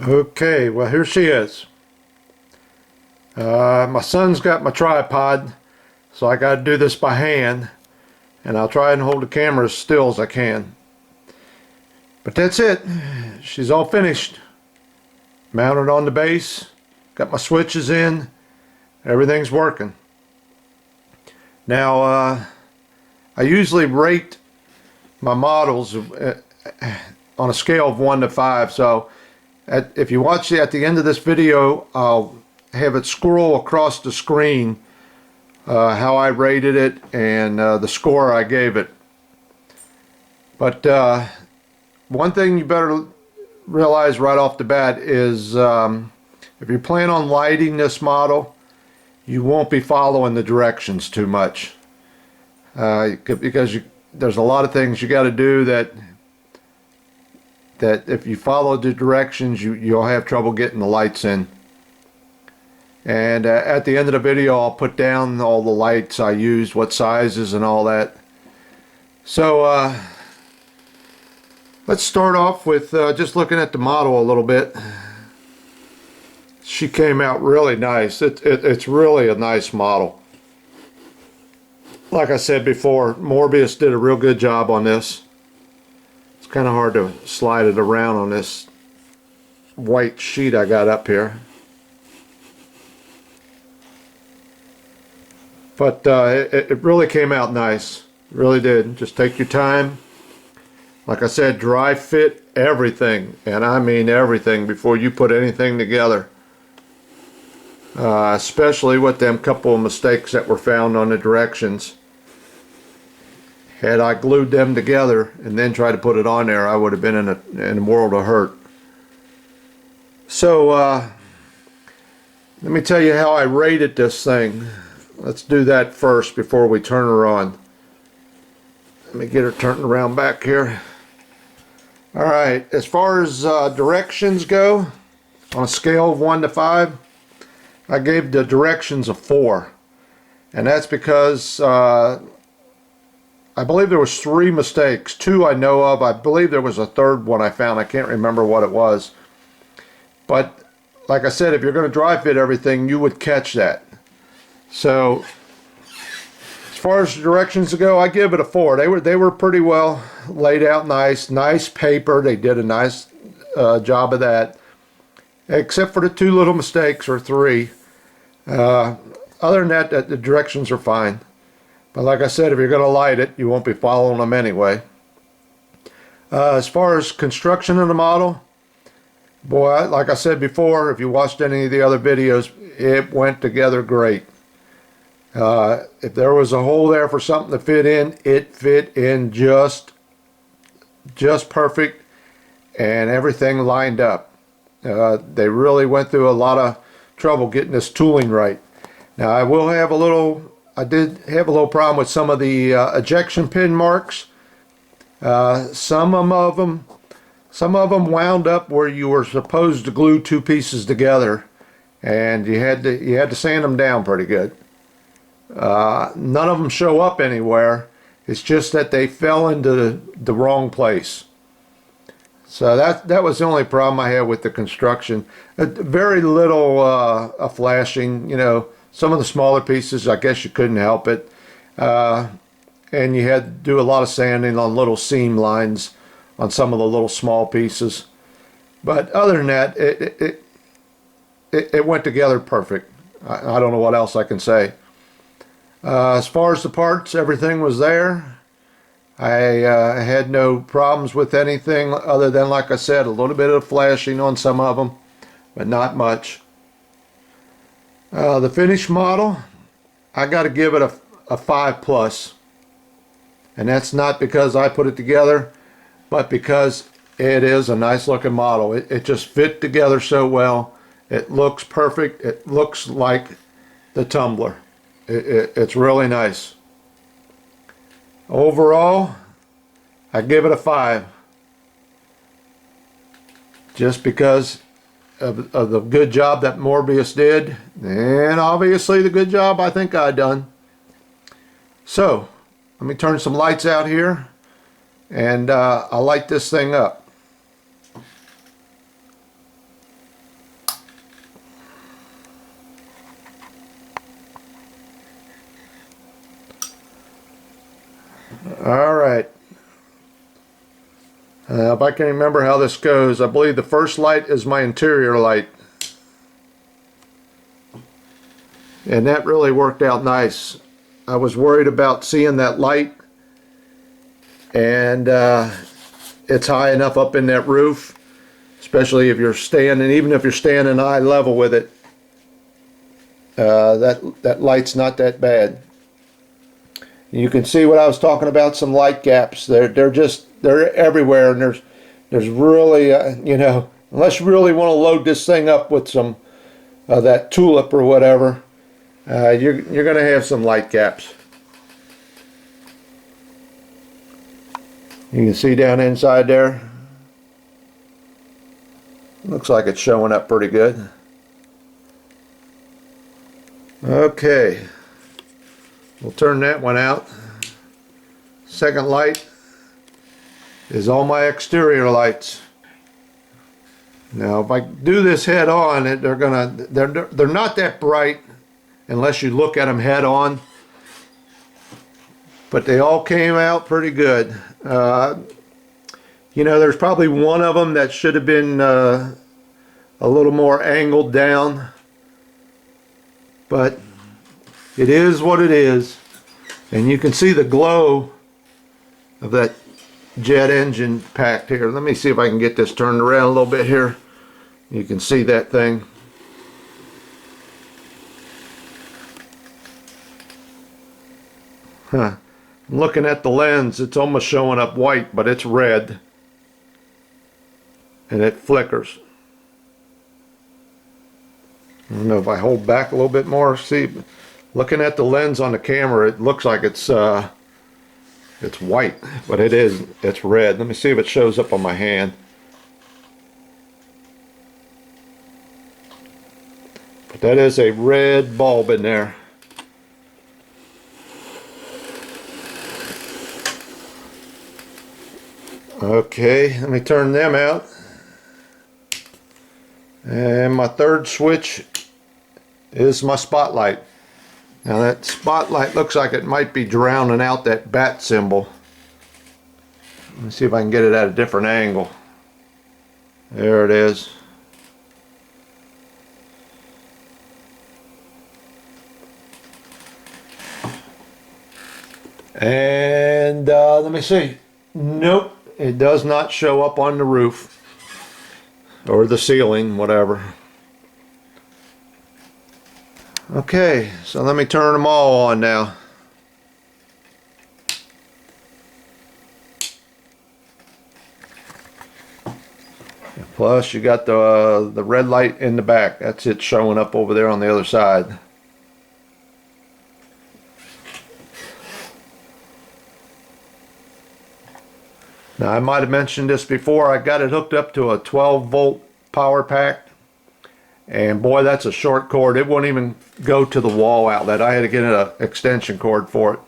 Okay, well here she is. My son's got my tripod, so I got to do this by hand, and I'll try and hold the camera as still as I can. But that's it. She's all finished. Mounted on the base, got my switches in, everything's working. Now, I usually rate my models on a scale of 1 to 5, so if you watch at the end of this video, I'll have it scroll across the screen how I rated it and the score I gave it. But one thing you better realize right off the bat is if you plan on lighting this model, you won't be following the directions too much because there's a lot of things you got to do that if you follow the directions, you'll have trouble getting the lights in. And at the end of the video, I'll put down all the lights I used, what sizes and all that. So let's start off with just looking at the model a little bit. She came out really nice. It's really a nice model. Like I said before, Morbius did a real good job on this. It's kind of hard to slide it around on this white sheet I got up here. But it really came out nice. It really did. Just take your time. Like I said, dry fit everything, and I mean everything, before you put anything together. Especially with them couple of mistakes that were found on the directions. Had I glued them together and then tried to put it on there, I would have been in a world of hurt. So let me tell you how I rated this thing. Let's do that first before we turn her on. Let me get her turned around back here. Alright, as far as directions go, on a scale of 1 to 5, I gave the directions a 4. And that's because I believe there was 3 mistakes. 2 I know of. I believe there was a third one I found. I can't remember what it was. But like I said, if you're going to dry fit everything, you would catch that. So as far as the directions go, I give it a 4. They were pretty well laid out, nice paper. They did a nice job of that, except for the 2 little mistakes, or 3. Other than that, the directions are fine. But like I said, if you're going to light it, you won't be following them anyway. As far as construction of the model, boy, like I said before, if you watched any of the other videos, it went together great. If there was a hole there for something to fit in, it fit in just perfect, and everything lined up. They really went through a lot of trouble getting this tooling right. Now I did have a little problem with some of the ejection pin marks. Some of them wound up where you were supposed to glue 2 pieces together, and you had to sand them down pretty good. None of them show up anywhere. It's just that they fell into the wrong place. So that was the only problem I had with the construction. Very little flashing, you know. Some of the smaller pieces, I guess you couldn't help it. And you had to do a lot of sanding on little seam lines on some of the little small pieces. But other than that, it went together perfect. I don't know what else I can say. As far as the parts, everything was there. I had no problems with anything other than, like I said, a little bit of flashing on some of them, but not much. The finished model, I got to give it a 5+. And that's not because I put it together, but because it is a nice looking model. It just fit together so well. It looks perfect. It looks like the Tumbler. It's really nice. Overall, I give it a 5. Just because of the good job that Morbius did, and obviously the good job I think I done. So let me turn some lights out here, and I'll light this thing up. Alright. If I can remember how this goes, I believe the first light is my interior light. And that really worked out nice. I was worried about seeing that light, and it's high enough up in that roof, especially if you're standing, even if you're standing eye level with it, that light's not that bad. You can see what I was talking about, some light gaps. They're everywhere, and there's really you know, unless you really want to load this thing up with some that tulip or whatever, you're going to have some light gaps. You can see down inside there. Looks like it's showing up pretty good. Okay, we'll turn that one out. Second light is all my exterior lights. Now if I do this head on, they're not that bright unless you look at them head on, but they all came out pretty good. You know, there's probably one of them that should have been a little more angled down, but it is what it is. And you can see the glow of that jet engine packed here. Let me see if I can get this turned around a little bit here. You can see that thing. Huh. Looking at the lens, it's almost showing up white, but it's red. And it flickers. I don't know if I hold back a little bit more. See, looking at the lens on the camera, it looks like it's white, but it's red. Let me see if it shows up on my hand. But that is a red bulb in there. Okay, let me turn them out. And my third switch is my spotlight. Now that spotlight looks like it might be drowning out that bat symbol. Let me see if I can get it at a different angle. There it is. And let me see. Nope, it does not show up on the roof or the ceiling, whatever. Okay, so let me turn them all on now. Plus you got the red light in the back. That's it showing up over there on the other side. Now I might have mentioned this before. I got it hooked up to a 12-volt power pack, and boy, that's a short cord. It won't even go to the wall outlet. I had to get an extension cord for it.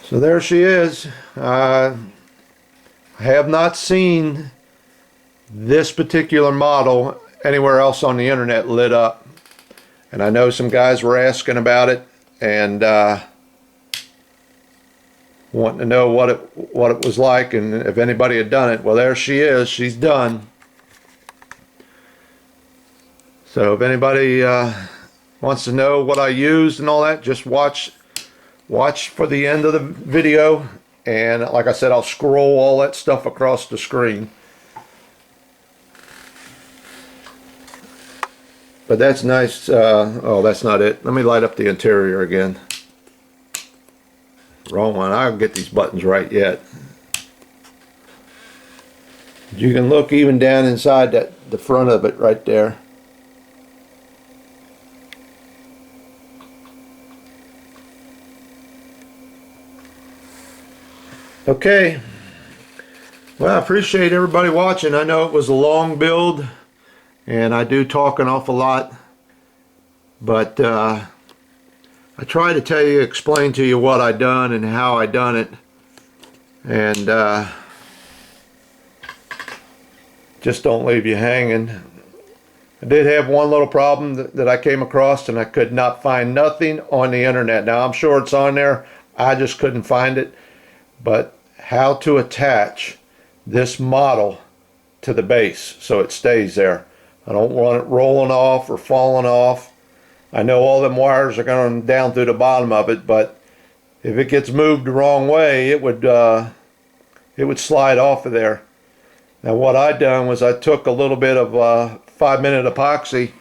So there she is. I have not seen this particular model anywhere else on the internet lit up, and I know some guys were asking about it and wanting to know what it was like and if anybody had done it. Well, there she is. She's done. So if anybody wants to know what I used and all that, just watch for the end of the video, and like I said, I'll scroll all that stuff across the screen. But that's nice. Oh, that's not it. Let me light up the interior again. Wrong one. I'll get these buttons right yet. You can look even down inside the front of it right there. Okay. Well, I appreciate everybody watching. I know it was a long build, and I do talk an awful lot, but I try to tell you, explain to you what I done and how I done it, and just don't leave you hanging. I did have one little problem that I came across, and I could not find nothing on the internet. Now, I'm sure it's on there. I just couldn't find it. But how to attach this model to the base so it stays there. I don't want it rolling off or falling off. I know all them wires are going down through the bottom of it, but if it gets moved the wrong way, it would slide off of there. Now what I done was I took a little bit of 5-minute epoxy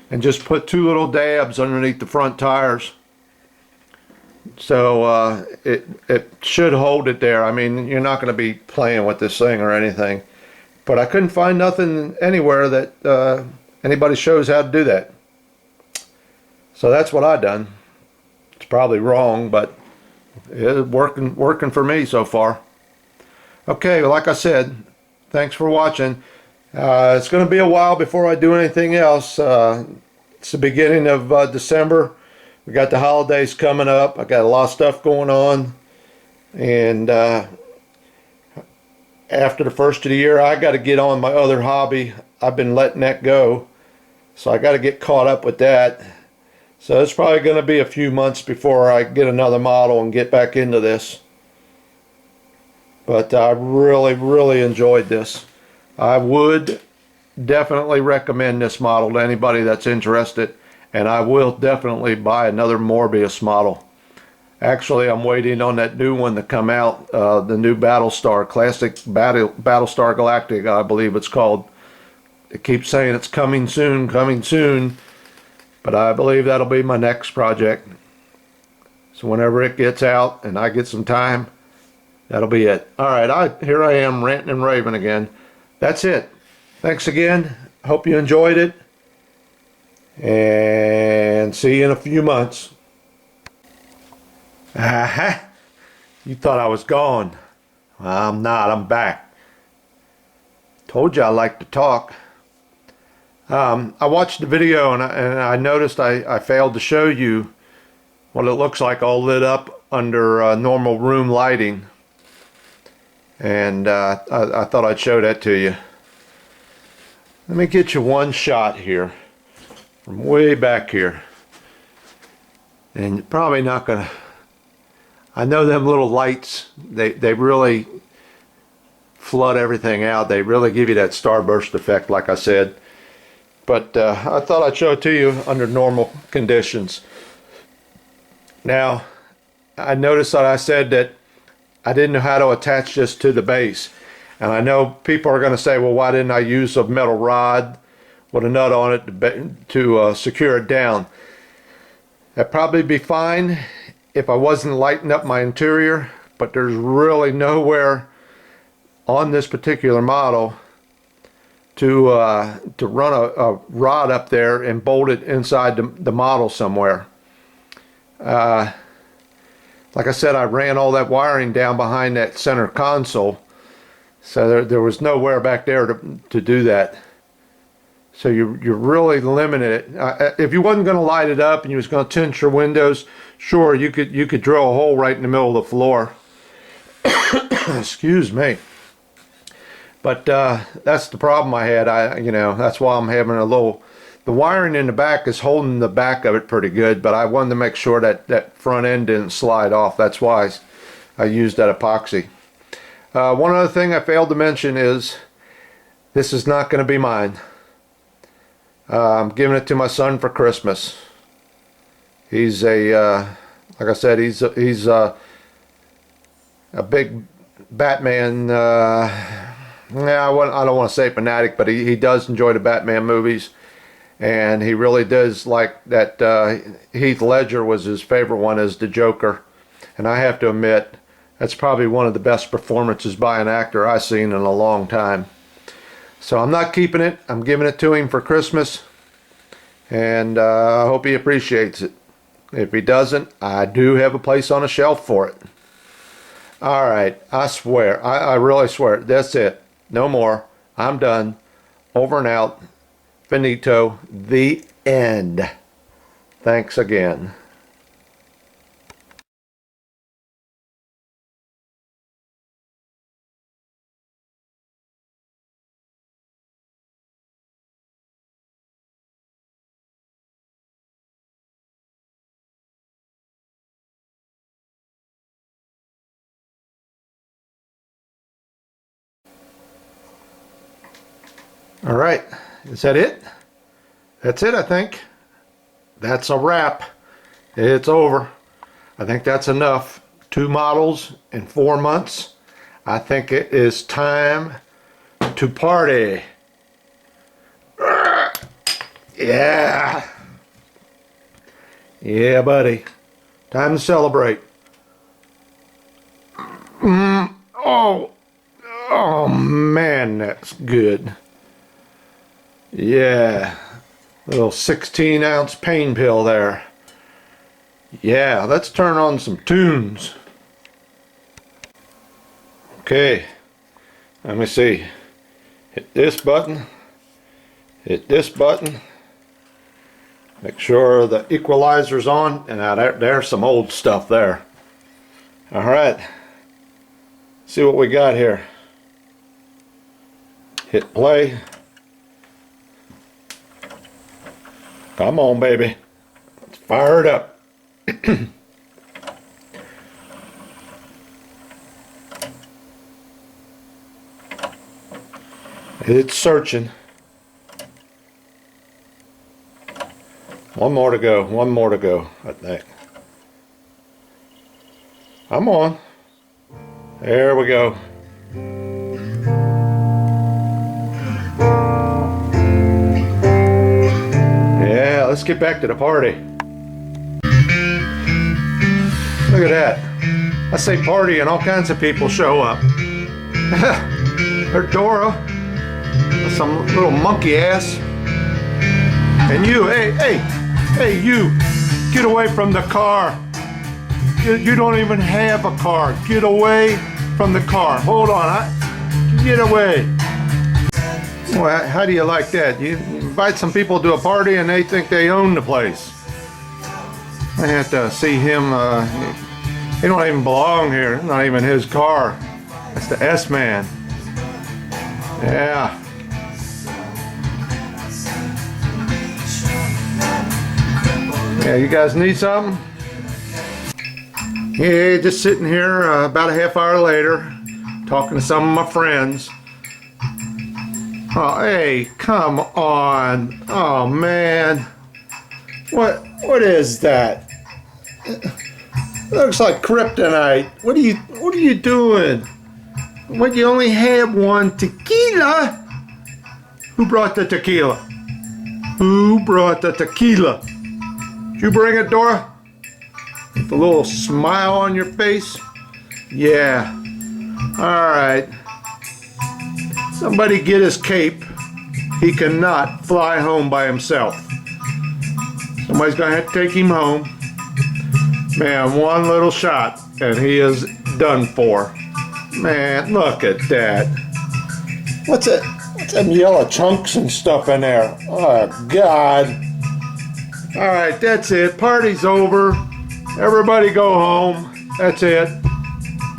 and just put 2 little dabs underneath the front tires. So it should hold it there. I mean, you're not going to be playing with this thing or anything. But I couldn't find nothing anywhere that anybody shows how to do that. So that's what I done. It's probably wrong, but it's working for me so far. Okay, well, like I said, thanks for watching. It's going to be a while before I do anything else. It's the beginning of December. We got the holidays coming up. I got a lot of stuff going on. And after the first of the year, I got to get on my other hobby. I've been letting that go. So I got to get caught up with that. So it's probably going to be a few months before I get another model and get back into this. But I really, really enjoyed this. I would definitely recommend this model to anybody that's interested. And I will definitely buy another Morbius model. Actually, I'm waiting on that new one to come out, the new Battlestar, Classic Battlestar Galactica, I believe it's called. It keeps saying it's coming soon, but I believe that'll be my next project. So whenever it gets out and I get some time, that'll be it. All right, here I am ranting and raving again. That's it. Thanks again. Hope you enjoyed it. And see you in a few months. Aha! You thought I was gone. Well, I'm not. I'm back. Told you I like to talk. I watched the video and I noticed I failed to show you what it looks like all lit up under normal room lighting. And I thought I'd show that to you. Let me get you one shot here from way back here. And you're probably not gonna... I know them little lights, they really flood everything out. They really give you that starburst effect, like I said. But I thought I'd show it to you under normal conditions. Now, I noticed that I said that I didn't know how to attach this to the base. And I know people are going to say, well, why didn't I use a metal rod with a nut on it to secure it down? That'd probably be fine if I wasn't lighting up my interior, but there's really nowhere on this particular model to run a rod up there and bolt it inside the model somewhere. Like I said, I ran all that wiring down behind that center console, so there was nowhere back there to do that. So you're really limited. If you wasn't going to light it up and you was going to tint your windows, sure, you could drill a hole right in the middle of the floor. Excuse me. But that's the problem I had. That's why I'm having a little... The wiring in the back is holding the back of it pretty good, but I wanted to make sure that front end didn't slide off. That's why I used that epoxy. One other thing I failed to mention is this is not going to be mine. I'm giving it to my son for Christmas. He's like I said, he's a big Batman. I don't want to say fanatic, but he does enjoy the Batman movies, and he really does like that. Heath Ledger was his favorite one as the Joker, and I have to admit that's probably one of the best performances by an actor I've seen in a long time. So I'm not keeping it. I'm giving it to him for Christmas, and I hope he appreciates it. If he doesn't, I do have a place on a shelf for it. All right, I swear, I really swear, that's it. No more. I'm done. Over and out. Finito. The end. Thanks again. All right, is that it? That's it, I think. That's a wrap. It's over. I think that's enough. 2 models in 4 months. I think it is time to party. Yeah. Yeah, buddy. Time to celebrate. Oh. Oh, man, that's good. Yeah. Little 16-ounce pain pill there. Yeah, let's turn on some tunes. Okay. Let me see. Hit this button. Hit this button. Make sure the equalizer's on. And now there's some old stuff there. Alright. See what we got here. Hit play. Come on, baby. Let's fire it up. It's searching. One more to go. One more to go, I think. I'm on. There we go. Yeah, let's get back to the party. Look at that. I say party and all kinds of people show up. There's Dora. Some little monkey ass. And you, hey, you. Get away from the car. You don't even have a car. Get away from the car. Hold on. Get away. Well, how do you like that? You invite some people to a party and they think they own the place. I have to see him. He don't even belong here. It's not even his car. That's the S-Man. Yeah. Yeah, you guys need something? Yeah, just sitting here about a half hour later, talking to some of my friends. Oh, hey, come on. Oh, man. What is that? Looks like kryptonite. What are you doing? What, you only have one tequila? Who brought the tequila? Who brought the tequila? Did you bring it, Dora? With a little smile on your face? Yeah. Alright. Somebody get his cape. He cannot fly home by himself. Somebody's gonna have to take him home. Man, one little shot and he is done for. Man, look at that. What's them yellow chunks and stuff in there? Oh, God. Alright, that's it. Party's over. Everybody go home. That's it.